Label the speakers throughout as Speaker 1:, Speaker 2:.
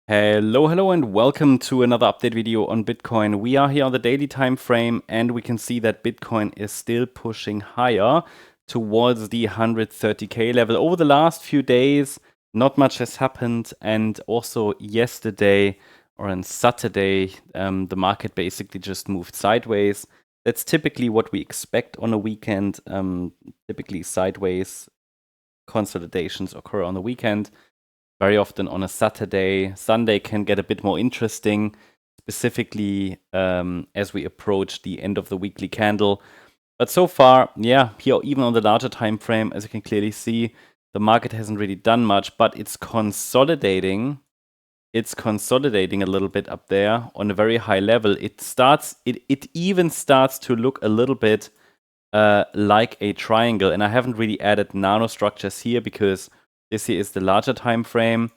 Speaker 1: Hello, and welcome to another update video on Bitcoin. We are here on the daily time frame, and we can see that Bitcoin is still pushing higher towards the 130k level. Over the last few days, not much has happened, and also yesterday or on Saturday, the market basically just moved sideways. That's typically what we expect on a weekend. Typically sideways consolidations occur on the weekend. Very often on a Saturday. Sunday can get a bit more interesting, specifically as we approach the end of the weekly candle. But so far, yeah, here even on the larger time frame, as you can clearly see, the market hasn't really done much, but it's consolidating. It's consolidating a little bit up there on a very high level. It even starts to look a little bit like a triangle, and I haven't really added nanostructures here because this here is the larger time frame,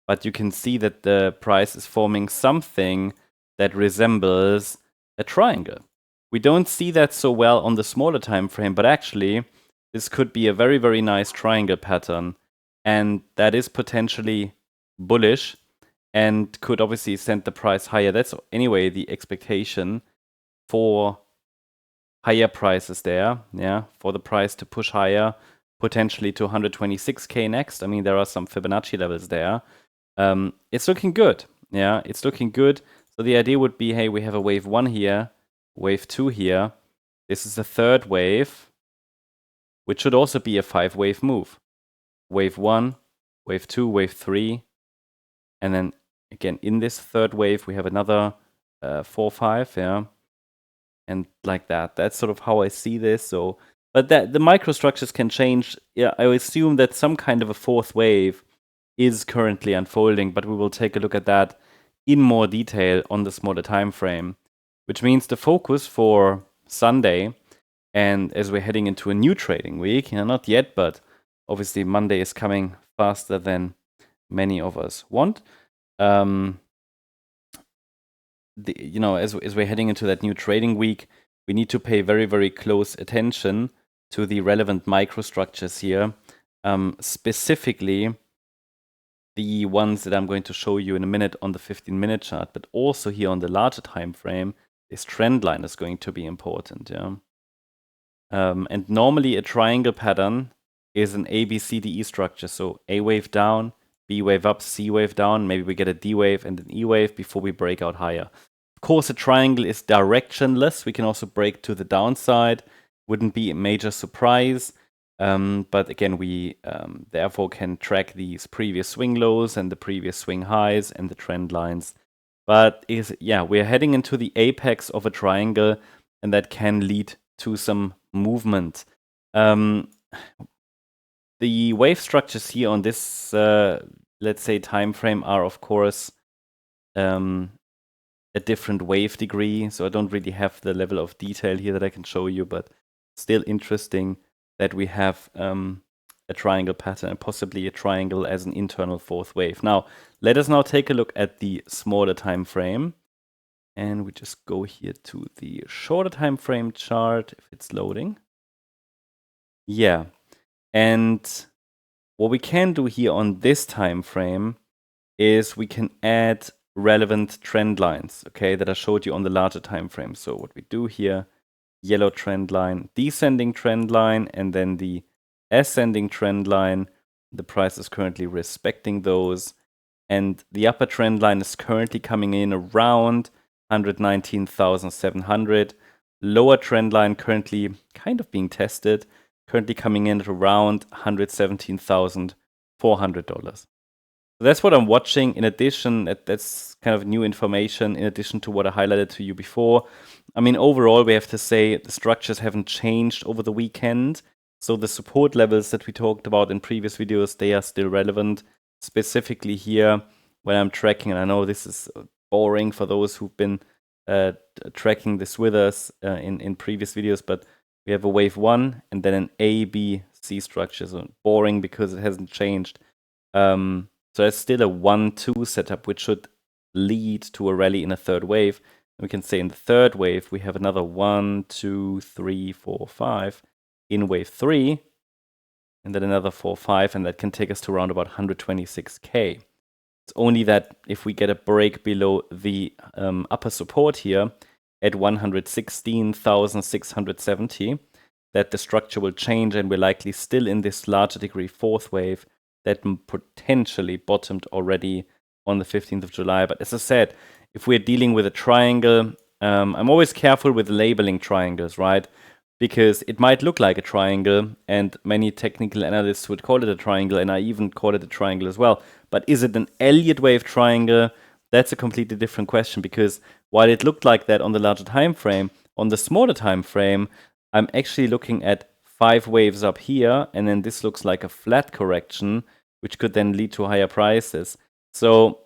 Speaker 1: but you can see that the price is forming something that resembles a triangle. We don't see that so well on the smaller time frame, but actually this could be a very, very nice triangle pattern, and that is potentially bullish and could obviously send the price higher. That's anyway the expectation for higher prices there, yeah, for the price to push higher, potentially to 126k next. I mean, there are some Fibonacci levels there. It's looking good, yeah, it's looking good. So the idea would be, hey, we have a wave 1 here, wave 2 here. This is the third wave, which should also be a 5-wave move. Wave 1, wave 2, wave 3, and then again in this third wave we have another 4, 5, yeah. And like that. That's sort of how I see this. So, but that the microstructures can change. Yeah, I assume that some kind of a fourth wave is currently unfolding, but we will take a look at that in more detail on the smaller time frame, which means the focus for Sunday, and as we're heading into a new trading week, not yet, but obviously Monday is coming faster than many of us want. As we're heading into that new trading week, we need to pay very, very close attention to the relevant microstructures here, specifically the ones that I'm going to show you in a minute on the 15-minute chart, but also here on the larger time frame, this trend line is going to be important. Yeah. And normally a triangle pattern is an ABCDE structure. So A wave down, B wave up, C wave down. Maybe we get a D wave and an E wave before we break out higher. Of course, a triangle is directionless. We can also break to the downside. Wouldn't be a major surprise. But again, we therefore can track these previous swing lows and the previous swing highs and the trend lines. But we're heading into the apex of a triangle, and that can lead to some movement. The wave structures here on this, let's say, time frame are, of course, a different wave degree. So I don't really have the level of detail here that I can show you, but still interesting that we have a triangle pattern and possibly a triangle as an internal fourth wave. Now, let us now take a look at the smaller time frame. And we just go here to the shorter time frame chart if it's loading. Yeah. And what we can do here on this time frame is we can add relevant trend lines, okay, that I showed you on the larger time frame. So what we do here, yellow trend line, descending trend line, and then the ascending trend line. The price is currently respecting those. And the upper trend line is currently coming in around 119,700. Lower trend line currently kind of being tested, currently coming in at around $117,400. So that's what I'm watching. In addition, that's kind of new information in addition to what I highlighted to you before. I mean, overall, we have to say the structures haven't changed over the weekend. So the support levels that we talked about in previous videos, they are still relevant. Specifically here, when I'm tracking, and I know this is boring for those who've been tracking this with us in previous videos, but we have a wave 1 and then an A, B, C structure. So boring because it hasn't changed. So it's still a 1-2 setup, which should lead to a rally in a third wave. And we can say in the third wave, we have another 1, 2, 3, 4, 5 in wave 3, and then another 4, 5, and that can take us to around about 126k. It's only that if we get a break below the upper support here at 116,670, that the structure will change and we're likely still in this larger degree fourth wave that potentially bottomed already on the 15th of July. But as I said, if we're dealing with a triangle, I'm always careful with labeling triangles, right? Because it might look like a triangle, and many technical analysts would call it a triangle, and I even call it a triangle as well. But is it an Elliott Wave triangle? That's a completely different question, because while it looked like that on the larger time frame, on the smaller time frame, I'm actually looking at 5 waves up here, and then this looks like a flat correction, which could then lead to higher prices. So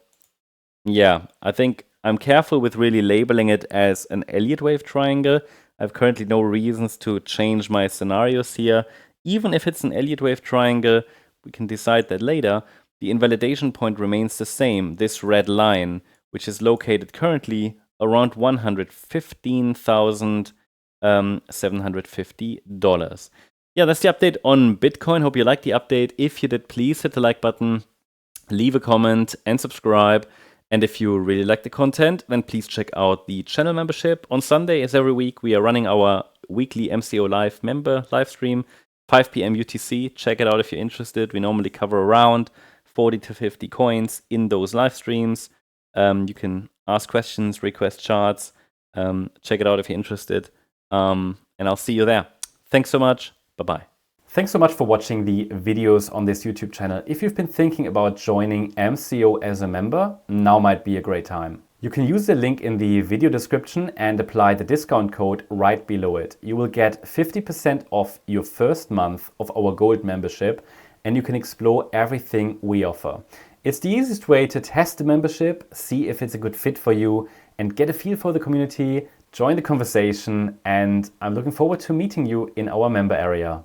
Speaker 1: yeah, I think I'm careful with really labeling it as an Elliott Wave triangle. I have currently no reasons to change my scenarios here. Even if it's an Elliott Wave triangle, we can decide that later. The invalidation point remains the same, this red line, which is located currently around $115,750. Yeah, that's the update on Bitcoin. Hope you liked the update. If you did, please hit the like button, leave a comment, and subscribe. And if you really like the content, then please check out the channel membership. On Sunday, as every week, we are running our weekly MCO Live member live stream, 5 p.m. UTC. Check it out if you're interested. We normally cover around 40 to 50 coins in those live streams. You can ask questions, request charts. Check it out if you're interested. And I'll see you there. Thanks so much. Bye-bye. Thanks so much for watching the videos on this YouTube channel. If you've been thinking about joining MCO as a member, now might be a great time. You can use the link in the video description and apply the discount code right below it. You will get 50% off your first month of our Gold membership, and you can explore everything we offer. It's the easiest way to test the membership, see if it's a good fit for you, and get a feel for the community, join the conversation, and I'm looking forward to meeting you in our member area.